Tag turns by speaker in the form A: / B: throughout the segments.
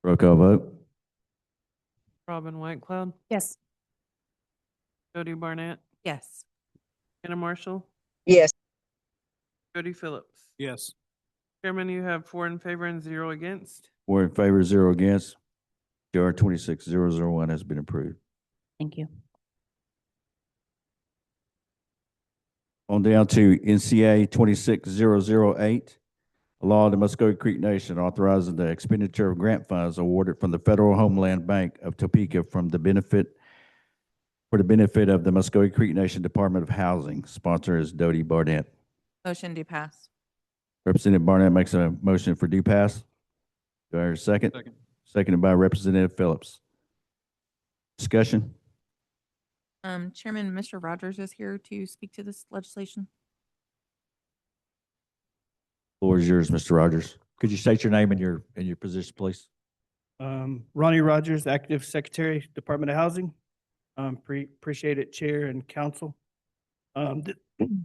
A: Roll call vote.
B: Robin Whitecloud,
C: Yes.
B: Jody Barnett,
C: Yes.
B: Anna Marshall,
D: Yes.
B: Jody Phillips.
E: Yes.
B: Chairman, you have 4 in favor and 0 against.
A: 4 in favor, 0 against. JR 26001 has been approved.
C: Thank you.
A: On down to NCA 26008, a law of the Muscogee Creek Nation authorizing the expenditure of grant funds awarded from the Federal Homeland Bank of Topeka for the benefit of the Muscogee Creek Nation Department of Housing. Sponsor is Dodie Barnett.
C: Motion to pass.
A: Representative Barnett makes a motion for due pass. Do I hear a second?
E: Second.
A: Seconded by Representative Phillips. Discussion?
C: Chairman, Mr. Rogers is here to speak to this legislation.
A: Floor is yours, Mr. Rogers. Could you state your name and your position, please?
F: Ronnie Rogers, Active Secretary, Department of Housing. Appreciate it, Chair and Council.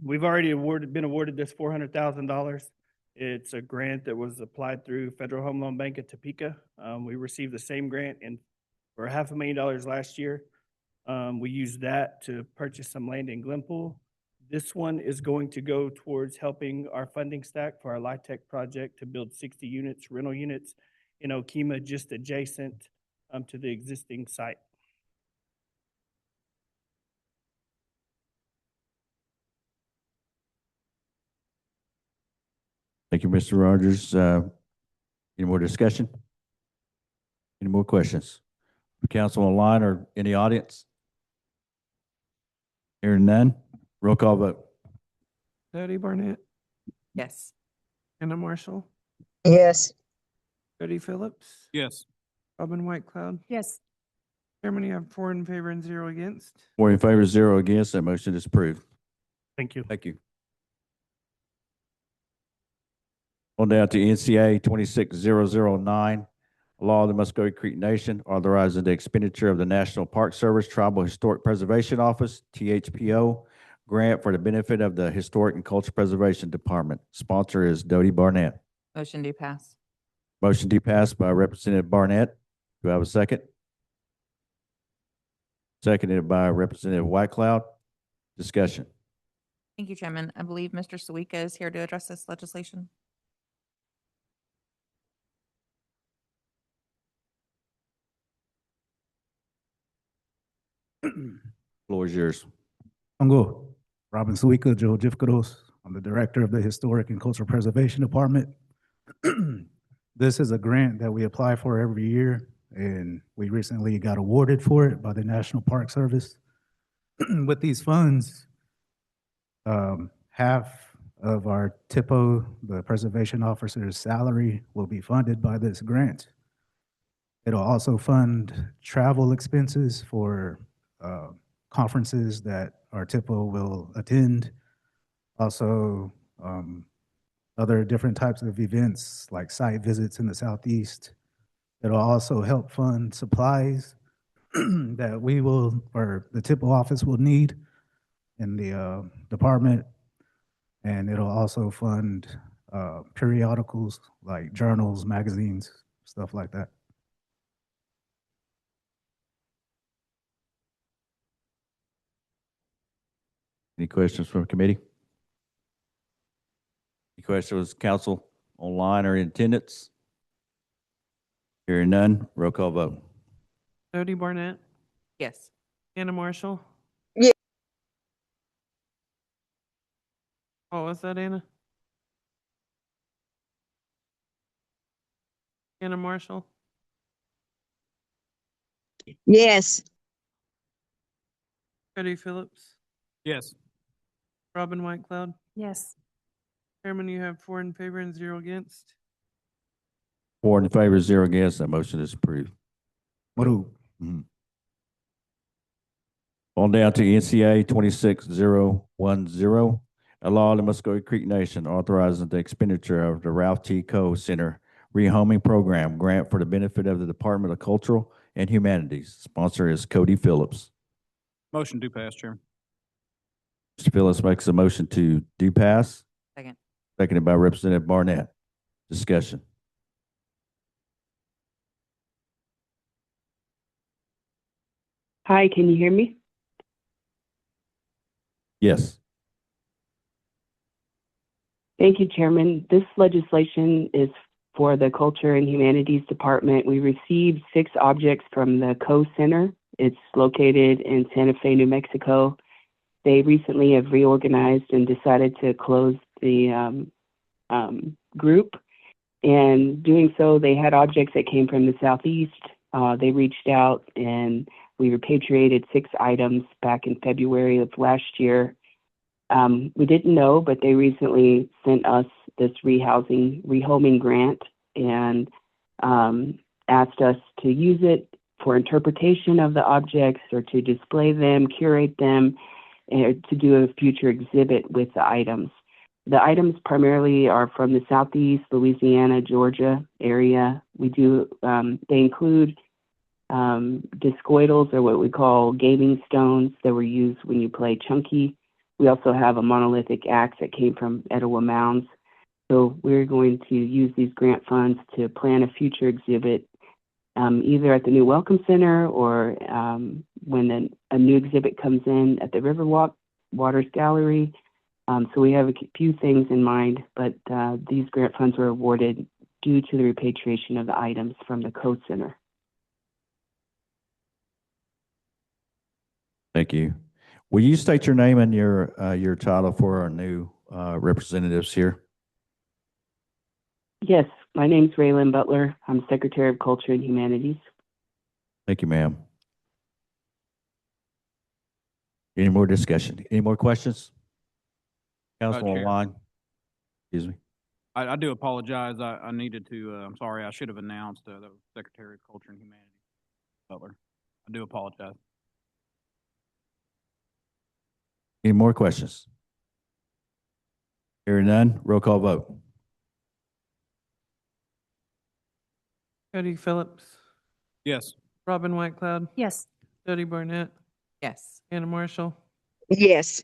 F: We've already been awarded this $400,000. It's a grant that was applied through Federal Home Loan Bank at Topeka. We received the same grant for $500,000 last year. We used that to purchase some land in Glenpool. This one is going to go towards helping our funding stack for our LIHTC project to build 60 units, rental units in Wvkvkye, just adjacent to the existing site.
A: Thank you, Mr. Rogers. Any more discussion? Any more questions? Council online or in the audience? Hearing none, roll call vote.
B: Jody Barnett,
C: Yes.
B: Anna Marshall,
D: Yes.
B: Jody Phillips,
E: Yes.
B: Robin Whitecloud.
C: Yes.
B: Chairman, you have 4 in favor and 0 against.
A: 4 in favor, 0 against. That motion is approved.
F: Thank you.
A: Thank you. On down to NCA 26009, a law of the Muscogee Creek Nation authorizing the expenditure of the National Park Service Tribal Historic Preservation Office, THPO, grant for the benefit of the Historic and Culture Preservation Department. Sponsor is Dodie Barnett.
C: Motion to pass.
A: Motion to pass by Representative Barnett. Do I have a second? Seconded by Representative Whitecloud. Discussion.
C: Thank you, Chairman. I believe Mr. Wvkvkye is here to address this legislation.
A: Floor is yours.
G: Congo, Robin Suika, Wvkvkye. I'm the Director of the Historic and Cultural Preservation Department. This is a grant that we apply for every year, and we recently got awarded for it by the National Park Service. With these funds, half of our TIPO, the preservation officer's salary, will be funded by this grant. It'll also fund travel expenses for conferences that our TIPO will attend. Also, other different types of events like site visits in the Southeast. It'll also help fund supplies that we will, or the TIPO office will need in the department. And it'll also fund periodicals like journals, magazines, stuff like that.
A: Any questions from the committee? Any questions, council online or in attendance? Hearing none, roll call vote.
B: Jody Barnett,
C: Yes.
B: Anna Marshall.
D: Yeah.
B: What was that, Anna? Anna Marshall,
D: Yes.
B: Jody Phillips,
E: Yes.
B: Robin Whitecloud.
C: Yes.
B: Chairman, you have 4 in favor and 0 against.
A: 4 in favor, 0 against. That motion is approved.
G: Maru.
A: On down to NCA 26010, a law of the Muscogee Creek Nation authorizing the expenditure of the Ralph T. Coe Center Rehoming Program grant for the benefit of the Department of Cultural and Humanities. Sponsor is Cody Phillips.
E: Motion to pass, Chairman.
A: Mr. Phillips makes a motion to do pass.
C: Second.
A: Seconded by Representative Barnett. Discussion.
H: Hi, can you hear me?
A: Yes.
H: Thank you, Chairman. This legislation is for the Culture and Humanities Department. We received 6 objects from the Co-Center. It's located in Santa Fe, New Mexico. They recently have reorganized and decided to close the group. And doing so, they had objects that came from the Southeast. They reached out and we repatriated 6 items back in February of last year. We didn't know, but they recently sent us this rehoming grant and asked us to use it for interpretation of the objects or to display them, curate them, and to do a future exhibit with the items. The items primarily are from the Southeast, Louisiana, Georgia area. They include discoidals, or what we call gaming stones that were used when you play chunky. We also have a monolithic axe that came from Etowah Mounds. So we're going to use these grant funds to plan a future exhibit, either at the new Welcome Center or when a new exhibit comes in at the Riverwalk Waters Gallery. So we have a few things in mind, but these grant funds were awarded due to the repatriation of the items from the Code Center.
A: Thank you. Will you state your name and your title for our new representatives here?
H: Yes, my name's Raylan Butler. I'm Secretary of Culture and Humanities.
A: Thank you, ma'am. Any more discussion? Any more questions? Council
E: Chair.
A: online? Excuse me.
E: I do apologize. I needed to, I'm sorry, I should have announced the Secretary of Culture and Humanities, Butler. I do apologize.
A: Any more questions? Hearing none, roll call vote.
B: Cody Phillips,
E: Yes.
B: Robin Whitecloud,
C: Yes.
B: Jody Barnett,
C: Yes.
B: Anna Marshall.
D: Yes.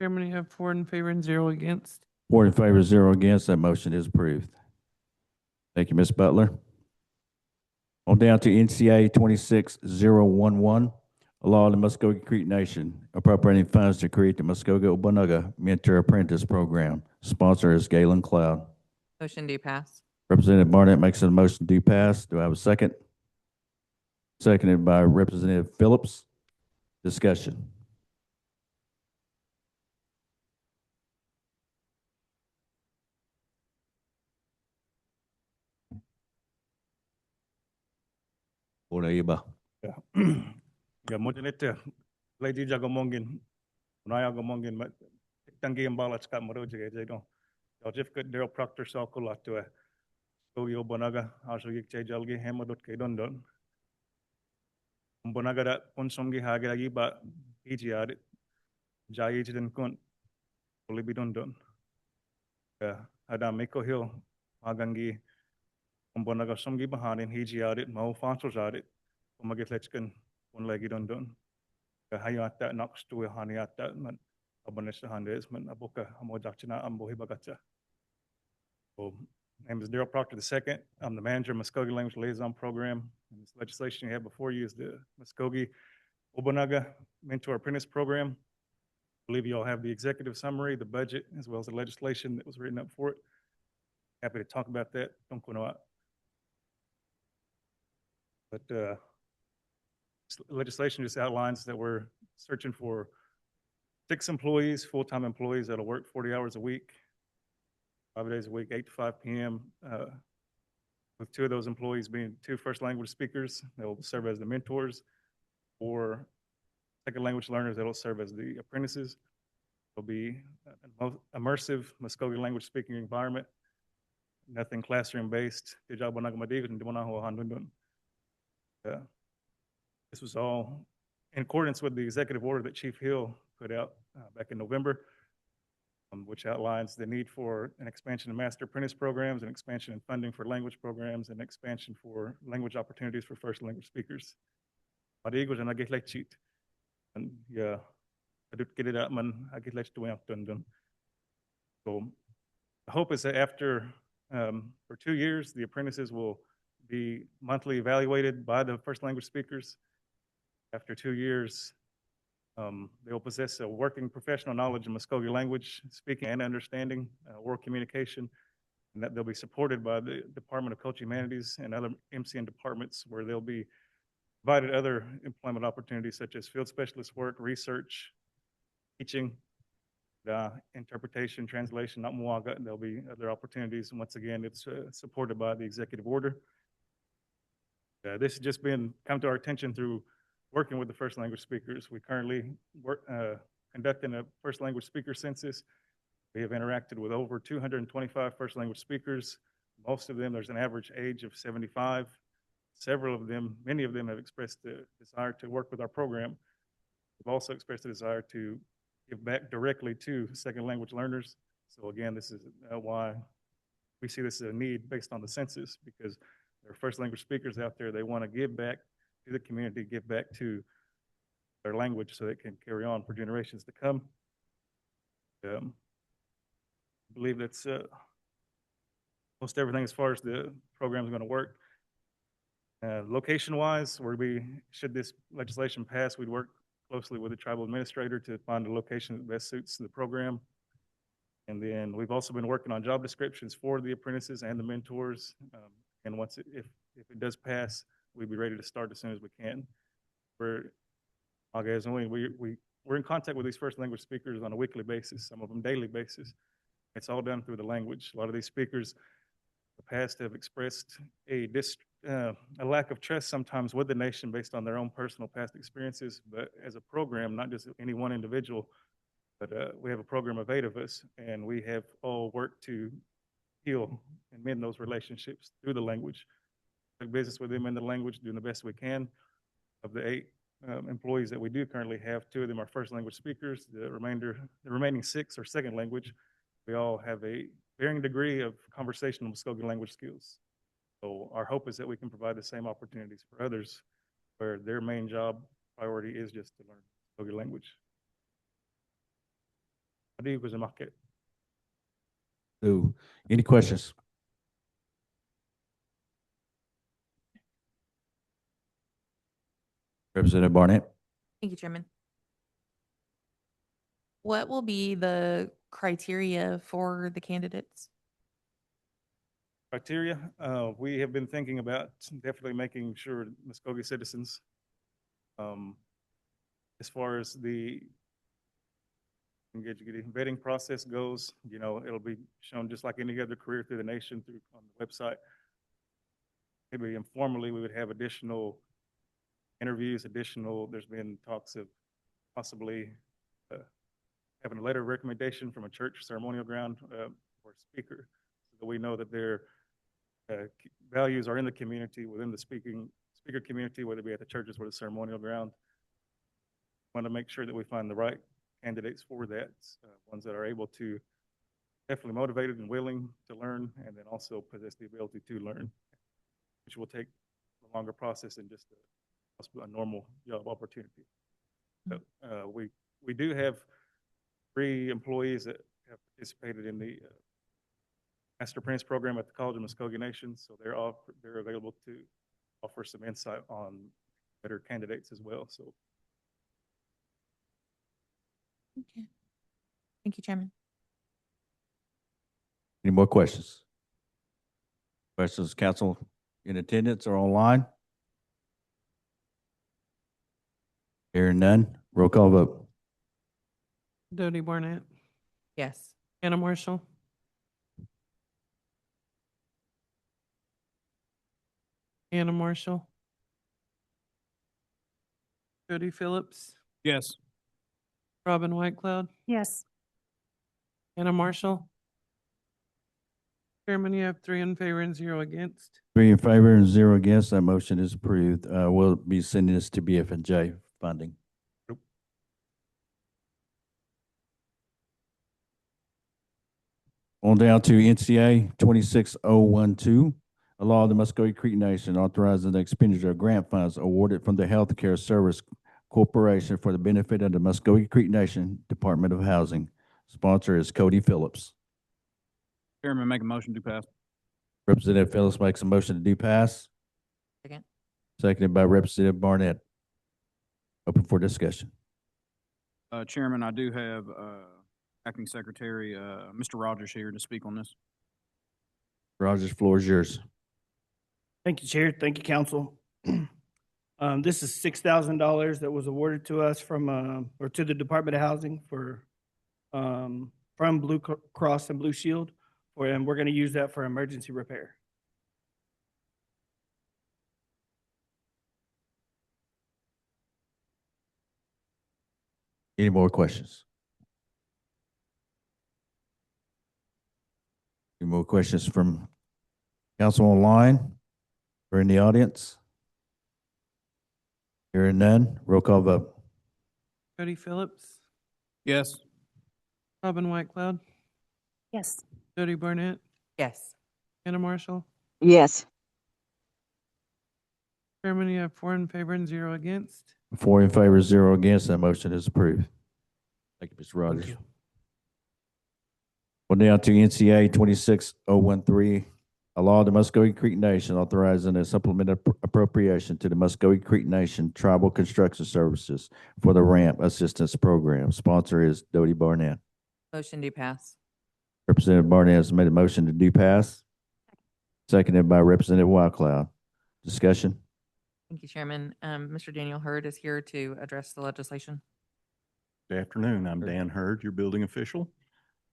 B: Chairman, you have 4 in favor and 0 against.
A: 4 in favor, 0 against. That motion is approved. Thank you, Ms. Butler. On down to NCA 26011, a law of the Muscogee Creek Nation appropriating funds to create the Wvkvkye Mentor Apprentice Program. Sponsor is Galen Cloud.
C: Motion do pass.
A: Representative Barnett makes a motion to pass. Do I have a second? Seconded by Representative Phillips. Discussion. Una iba.
I: Ya motilite lady jagomongin unaya gomongin mat tangi imbalats ka maroje je don Joseph Daryl Proctor Salkula to Toyo Bonaga also yik jalgi hemadot ke don Bonaga da ponsongi hagagi ba PGR jayi den kun libi don ada meko hill magangi Bonaga somgi bahanin hijiarit mau fansosarit umagitletken on legi don hayata nox to haniata man abanesa handes man aboka amodachina ambo hibagacha. Name is Daryl Proctor II. I'm the manager of Muscogee Language Liaison Program. And this legislation you have before you is the Muscogee Wvkvkye Mentor Apprentice Program. I believe you all have the executive summary, the budget, as well as the legislation that was written up for it. Happy to talk about that. Don't go no. But legislation just outlines that we're searching for 6 employees, full-time employees that'll work 40 hours a week, 5 days a week, 8 to 5 p.m. With 2 of those employees being 2 first language speakers that will serve as the mentors, or second language learners that will serve as the apprentices. It'll be an immersive Muscogee language speaking environment, nothing classroom based. This was all in accordance with the executive order that Chief Hill put out back in November, which outlines the need for an expansion of master apprentice programs, an expansion in funding for language programs, and expansion for language opportunities for first language speakers. And yeah, so the hope is that after, for 2 years, the apprentices will be monthly evaluated by the first language speakers. After 2 years, they will possess a working professional knowledge of Muscogee language, speaking and understanding, oral communication, and that they'll be supported by the Department of Cultural Humanities and other MCN departments where they'll be provided other employment opportunities such as field specialist work, research, teaching, interpretation, translation, not Mwaga, and there'll be other opportunities. And once again, it's supported by the executive order. This has just come to our attention through working with the first language speakers. We currently conducting a first language speaker census. We have interacted with over 225 first language speakers. Most of them, there's an average age of 75. Several of them, many of them have expressed the desire to work with our program. They've also expressed a desire to give back directly to second language learners. So again, this is why we see this as a need based on the census, because there are first language speakers out there. They want to give back to the community, give back to their language so it can carry on for generations to come. I believe that's most everything as far as the program is going to work. Location-wise, should this legislation pass, we'd work closely with the tribal administrator to find a location that best suits the program. And then we've also been working on job descriptions for the apprentices and the mentors. And if it does pass, we'd be ready to start as soon as we can. We're in contact with these first language speakers on a weekly basis, some of them daily basis. It's all done through the language. A lot of these speakers in the past have expressed a lack of trust sometimes with the nation based on their own personal past experiences. But as a program, not just any one individual, but we have a program of 8 of us, and we have all worked to heal and mend those relationships through the language. Do business with them in the language, doing the best we can. Of the 8 employees that we do currently have, 2 of them are first language speakers. The remaining 6 are second language. We all have a varying degree of conversational Muscogee language skills. So our hope is that we can provide the same opportunities for others where their main job priority is just to learn Muscogee language. Wvkvkye.
A: So, any questions? Representative Barnett?
C: Thank you, Chairman. What will be the criteria for the candidates?
I: Criteria, we have been thinking about definitely making sure Muscogee citizens. As far as the vetting process goes, it'll be shown just like any other career through the nation on the website. Maybe informally, we would have additional interviews, there's been talks of possibly having a letter of recommendation from a church ceremonial ground or speaker, so that we know that their values are in the community, within the speaker community, whether it be at the churches or the ceremonial ground. We want to make sure that we find the right candidates for that, ones that are able to, definitely motivated and willing to learn, and then also possess the ability to learn, which will take a longer process than just a normal job opportunity. So, we do have 3 employees that have participated in the Master Apprentice program at the College of Muscogee Nation, so they're available to offer some insight on better candidates as well. So,
C: Okay. Thank you, Chairman.
A: Any more questions? Questions, council in attendance or online? Hearing none, roll call vote.
B: Dodie Barnett,
C: Yes.
B: Anna Marshall, Anna Marshall, Jody Phillips,
E: Yes.
B: Robin Whitecloud,
D: Yes.
B: Anna Marshall. Chairman, you have 3 in favor and 0 against.
A: 3 in favor and 0 against. That motion is approved. We'll be sending this to BF&J funding. On down to NCA 26012, a law of the Muscogee Creek Nation authorizing the expenditure of grant funds awarded from the Healthcare Service Corporation for the benefit of the Muscogee Creek Nation Department of Housing. Sponsor is Cody Phillips.
E: Chairman, make a motion to pass.
A: Representative Phillips makes a motion to do pass.
C: Second.
A: Seconded by Representative Barnett. Open for discussion.
E: Chairman, I do have, Acting Secretary, Mr. Rogers here to speak on this.
A: Rogers, floor is yours.
F: Thank you, Chair. Thank you, Council. This is $6,000 that was awarded to us from, or to the Department of Housing from Blue Cross and Blue Shield, and we're going to use that for emergency repair.
A: Any more questions? Any more questions from council online or in the audience? Hearing none, roll call vote.
B: Cody Phillips,
E: Yes.
B: Robin Whitecloud,
C: Yes.
B: Jody Barnett,
C: Yes.
B: Anna Marshall.
D: Yes.
B: Chairman, you have 4 in favor and 0 against.
A: 4 in favor, 0 against. That motion is approved. Thank you, Mr. Rogers.
F: Thank you.
A: Well, now to NCA 26013, a law of the Muscogee Creek Nation authorizing a supplemental appropriation to the Muscogee Creek Nation Tribal Construction Services for the Ramp Assistance Program. Sponsor is Dodie Barnett.
C: Motion to pass.
A: Representative Barnett has made a motion to do pass. Seconded by Representative Wildcloud. Discussion?
C: Thank you, Chairman. Mr. Daniel Hurd is here to address the legislation.
J: Good afternoon. I'm Dan Hurd, your building official.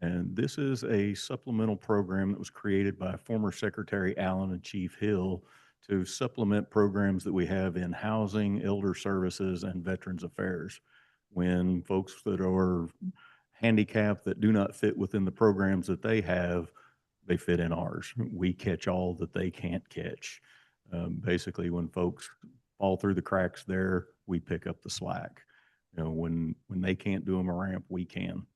J: And this is a supplemental program that was created by former Secretary Allen and Chief Hill to supplement programs that we have in housing, elder services, and veterans affairs. When folks that are handicapped that do not fit within the programs that they have, they fit in ours. We catch all that they can't catch. Basically, when folks fall through the cracks there, we pick up the slack. You know, when they can't do them a ramp, we can.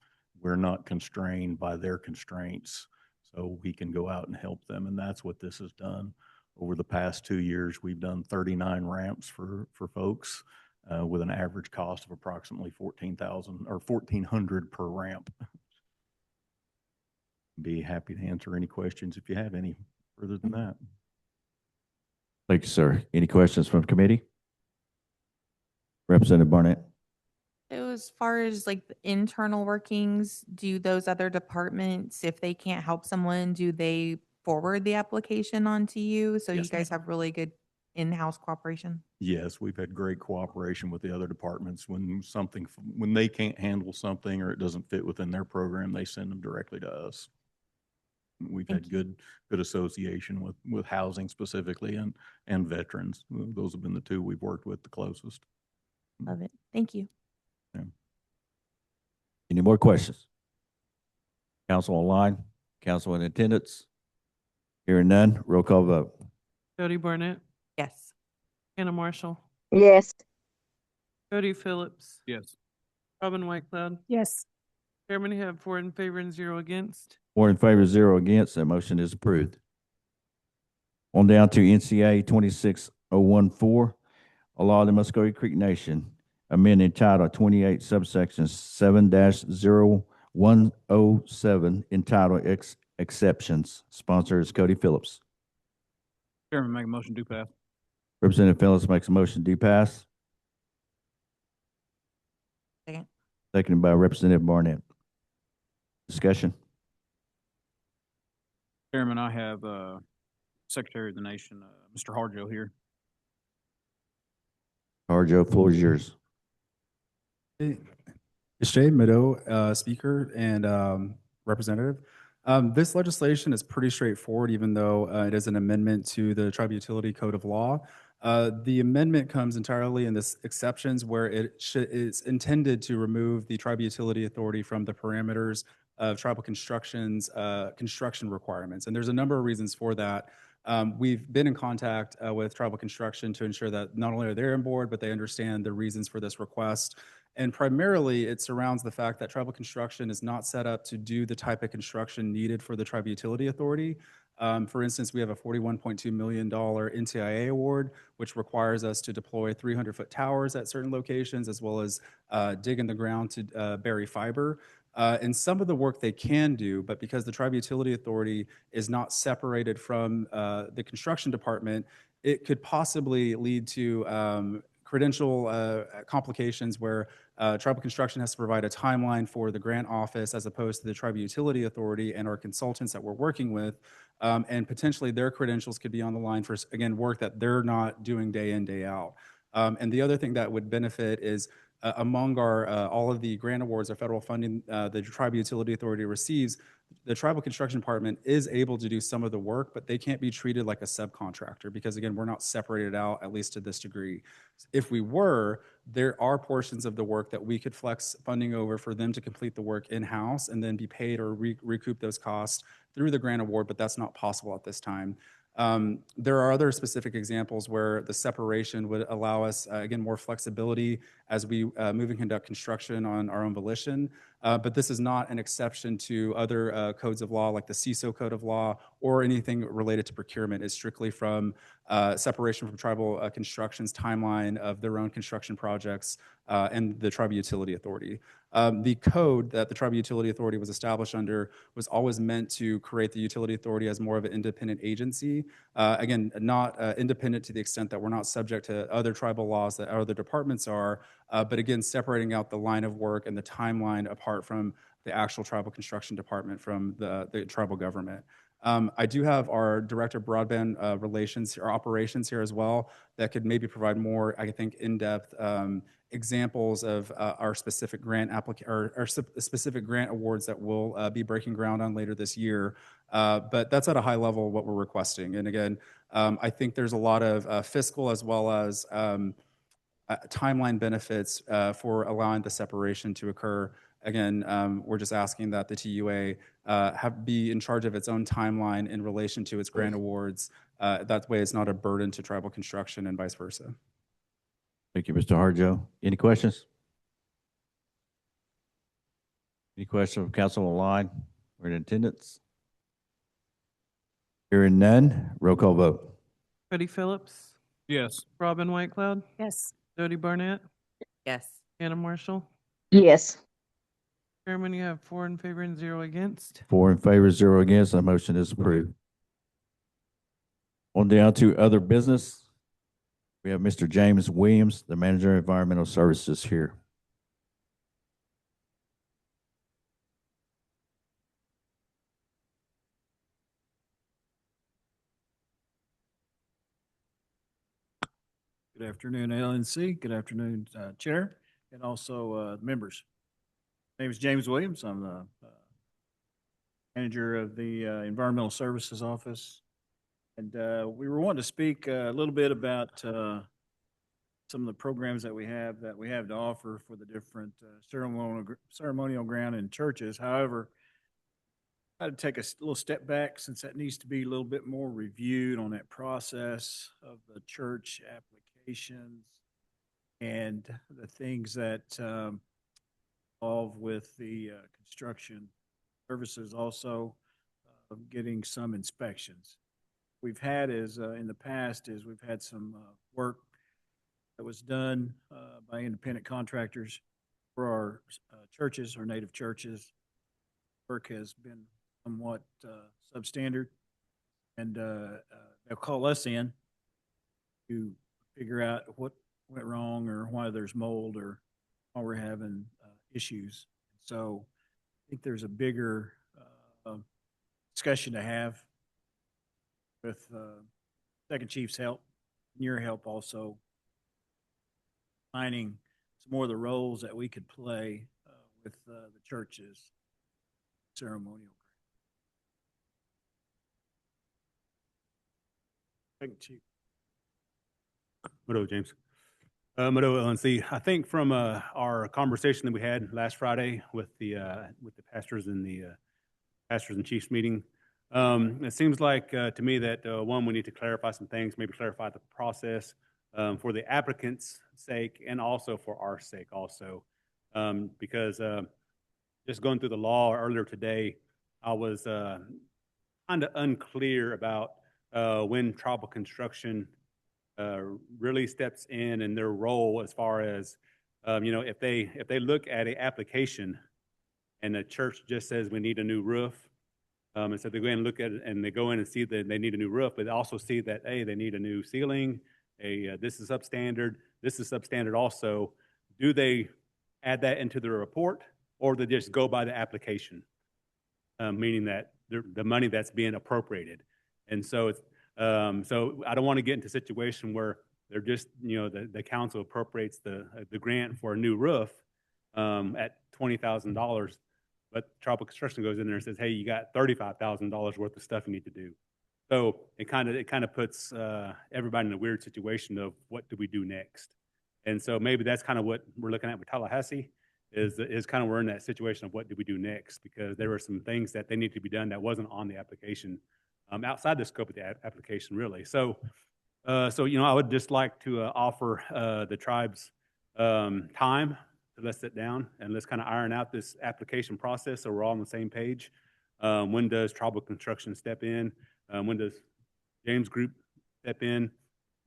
J: We're not constrained by their constraints, so we can go out and help them. And that's what this has done. Over the past 2 years, we've done 39 ramps for folks with an average cost of approximately $14,000 or $1,400 per ramp. Be happy to answer any questions if you have any further than that.
A: Thank you, sir. Any questions from the committee? Representative Barnett.
C: So as far as like the internal workings, do those other departments, if they can't help someone, do they forward the application on to you? So you
J: Yes,
C: guys
J: ma'am.
C: have really good in-house cooperation?
J: Yes, we've had great cooperation with the other departments. When they can't handle something or it doesn't fit within their program, they send them directly to us. We've
C: Thank
J: had good association with housing specifically and veterans. Those have been the two we've worked with the closest.
C: Love it. Thank you.
A: Any more questions? Council online, council in attendance. Hearing none, roll call vote.
B: Jody Barnett,
C: Yes.
B: Anna Marshall,
D: Yes.
B: Cody Phillips,
E: Yes.
B: Robin Whitecloud.
C: Yes.
B: Chairman, you have 4 in favor and 0 against.
A: 4 in favor, 0 against. That motion is approved. On down to NCA 26014, a law of the Muscogee Creek Nation, amending Title 28 subsections 7-0107 entitled Exceptions. Sponsor is Cody Phillips.
E: Chairman, make a motion to pass.
A: Representative Phillips makes a motion to pass.
C: Second.
A: Seconded by Representative Barnett. Discussion?
E: Chairman, I have, Secretary of the Nation, Mr. Harjo here.
A: Harjo, floor is yours.
K: It's Jay Meadow, Speaker and Representative. This legislation is pretty straightforward, even though it is an amendment to the Tribal Utility Code of Law. The amendment comes entirely in this exceptions where it's intended to remove the Tribal Utility Authority from the parameters of tribal construction's construction requirements. And there's a number of reasons for that. We've been in contact with tribal construction to ensure that not only are they on board, but they understand the reasons for this request. And primarily, it surrounds the fact that tribal construction is not set up to do the type of construction needed for the Tribal Utility Authority. For instance, we have a $41.2 million NTIA award, which requires us to deploy 300-foot towers at certain locations, as well as dig in the ground to bury fiber. And some of the work they can do, but because the Tribal Utility Authority is not separated from the construction department, it could possibly lead to credential complications where tribal construction has to provide a timeline for the grant office as opposed to the tribal utility authority and our consultants that we're working with. And potentially their credentials could be on the line for, again, work that they're not doing day in, day out. And the other thing that would benefit is among our all of the grant awards or federal funding the Tribal Utility Authority receives, the Tribal Construction Department is able to do some of the work, but they can't be treated like a subcontractor because, again, we're not separated out, at least to this degree. If we were, there are portions of the work that we could flex funding over for them to complete the work in-house and then be paid or recoup those costs through the grant award, but that's not possible at this time. There are other specific examples where the separation would allow us, again, more flexibility as we move and conduct construction on our own volition. But this is not an exception to other codes of law like the CISO code of law or anything related to procurement. It's strictly from separation from tribal construction's timeline of their own construction projects and the Tribal Utility Authority. The code that the Tribal Utility Authority was established under was always meant to create the utility authority as more of an independent agency. Again, not independent to the extent that we're not subject to other tribal laws that other departments are, but again, separating out the line of work and the timeline apart from the actual tribal construction department from the tribal government. I do have our Director of Broadband Relations or Operations here as well that could maybe provide more, I think, in-depth examples of our specific grant specific grant awards that we'll be breaking ground on later this year. But that's at a high level what we're requesting. And again, I think there's a lot of fiscal as well as timeline benefits for allowing the separation to occur. Again, we're just asking that the TUA be in charge of its own timeline in relation to its grant awards. That way it's not a burden to tribal construction and vice versa.
A: Thank you, Mr. Harjo. Any questions? Any questions from council online or in attendance? Hearing none, roll call vote.
B: Cody Phillips,
E: Yes.
B: Robin Whitecloud,
C: Yes.
B: Jody Barnett,
C: Yes.
B: Anna Marshall.
D: Yes.
B: Chairman, you have 4 in favor and 0 against.
A: 4 in favor, 0 against. The motion is approved. On down to other business. We have Mr. James Williams, the Manager of Environmental Services here.
L: Good afternoon, LNC. Good afternoon, Chair, and also members. My name is James Williams. I'm the manager of the Environmental Services Office. And we were wanting to speak a little bit about some of the programs that we have to offer for the different ceremonial ground and churches. However, I'd take a little step back since that needs to be a little bit more reviewed on that process of the church applications and the things that involve with the construction services, also getting some inspections. We've had in the past we've had some work that was done by independent contractors for our churches, our native churches. Work has been somewhat substandard, and they'll call us in to figure out what went wrong or why there's mold or why we're having issues. So I think there's a bigger discussion to have with Second Chief's help, and your help also, finding some more of the roles that we could play with the churches ceremonial. Second Chief.
M: Hello, James. Hello, LNC. I think from our conversation that we had last Friday with the pastors in the pastors and chiefs meeting, it seems like to me that one, we need to clarify some things, maybe clarify the process for the applicant's sake and also for our sake also, because just going through the law earlier today, I was kind of unclear about when tribal construction really steps in and their role as far as, if they look at an application and the church just says we need a new roof, and so they go in and look at it and they go in and see that they need a new roof, but they also see that, hey, they need a new ceiling, this is substandard, this is substandard also. Do they add that into the report, or they just go by the application? Meaning that the money that's being appropriated. And so it's, so I don't want to get into a situation where they're just, the council appropriates the grant for a new roof at $20,000, but Tribal Construction goes in there and says, hey, you got $35,000 worth of stuff you need to do. So it kind of puts everybody in a weird situation of what do we do next? And so maybe that's kind of what we're looking at with Tallahassee is kind of we're in that situation of what do we do next, because there were some things that they need to be done that wasn't on the application, outside the scope of the application really. So I would just like to offer the tribes time to let's sit down and let's kind of iron out this application process so we're all on the same page. When does Tribal Construction step in? When does James Group step in?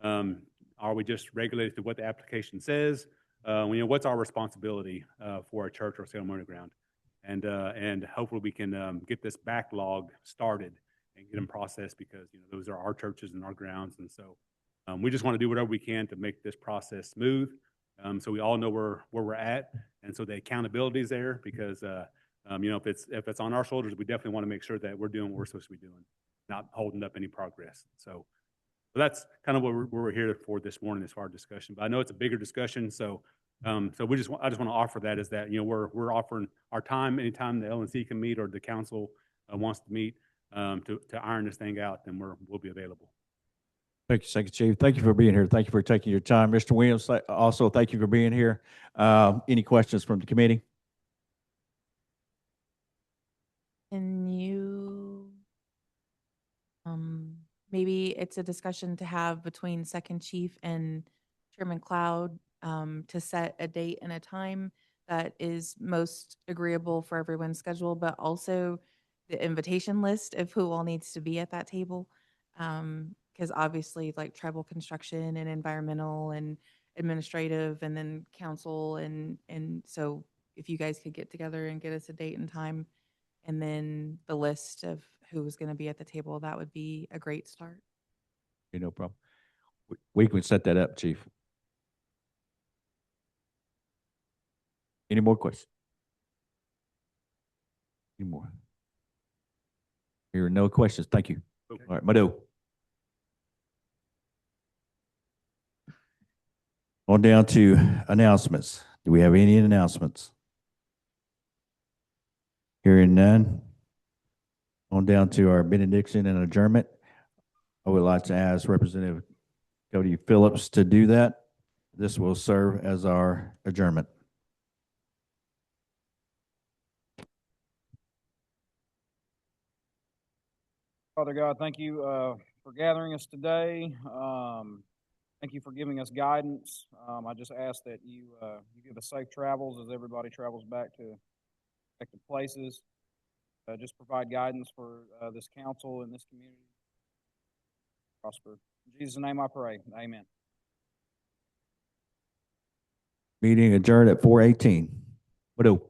M: Are we just regulated to what the application says? What's our responsibility for a church or ceremonial ground? And hopefully we can get this backlog started and get them processed, because those are our churches and our grounds. And so we just want to do whatever we can to make this process smooth, so we all know where we're at, and so the accountability is there, because if it's on our shoulders, we definitely want to make sure that we're doing what we're supposed to be doing, not holding up any progress. So that's kind of what we're here for this morning as far as discussion. But I know it's a bigger discussion, so I just want to offer that, is that we're offering our time anytime the LNC can meet or the council wants to meet to iron this thing out, then we'll be available.
A: Thank you, Second Chief. Thank you for being here. Thank you for taking your time. Mr. Williams, also thank you for being here. Any questions from the committee?
C: Can you, maybe it's a discussion to have between Second Chief and Chairman Cloud, to set a date and a time that is most agreeable for everyone's schedule, but also the invitation list of who all needs to be at that table. Because obviously, like tribal construction and environmental and administrative, and then council, and so if you guys could get together and get us a date and time, and then the list of who was going to be at the table, that would be a great start.
A: Okay, no problem. We can set that up, Chief. Any more questions? Any more? Here are no questions. Thank you.
M: Okay.
A: All right, Mado. On down to announcements. Do we have any announcements? Hearing none. On down to our benediction and adjournment. I would like to ask Representative Cody Phillips to do that. This will serve as our adjournment.
E: Father God, thank you for gathering us today. Thank you for giving us guidance. I just ask that you give us safe travels as everybody travels back to respective places. Just provide guidance for this council and this community. Prosper. In Jesus' name I pray. Amen.
A: Meeting adjourned at 4:18. Mado.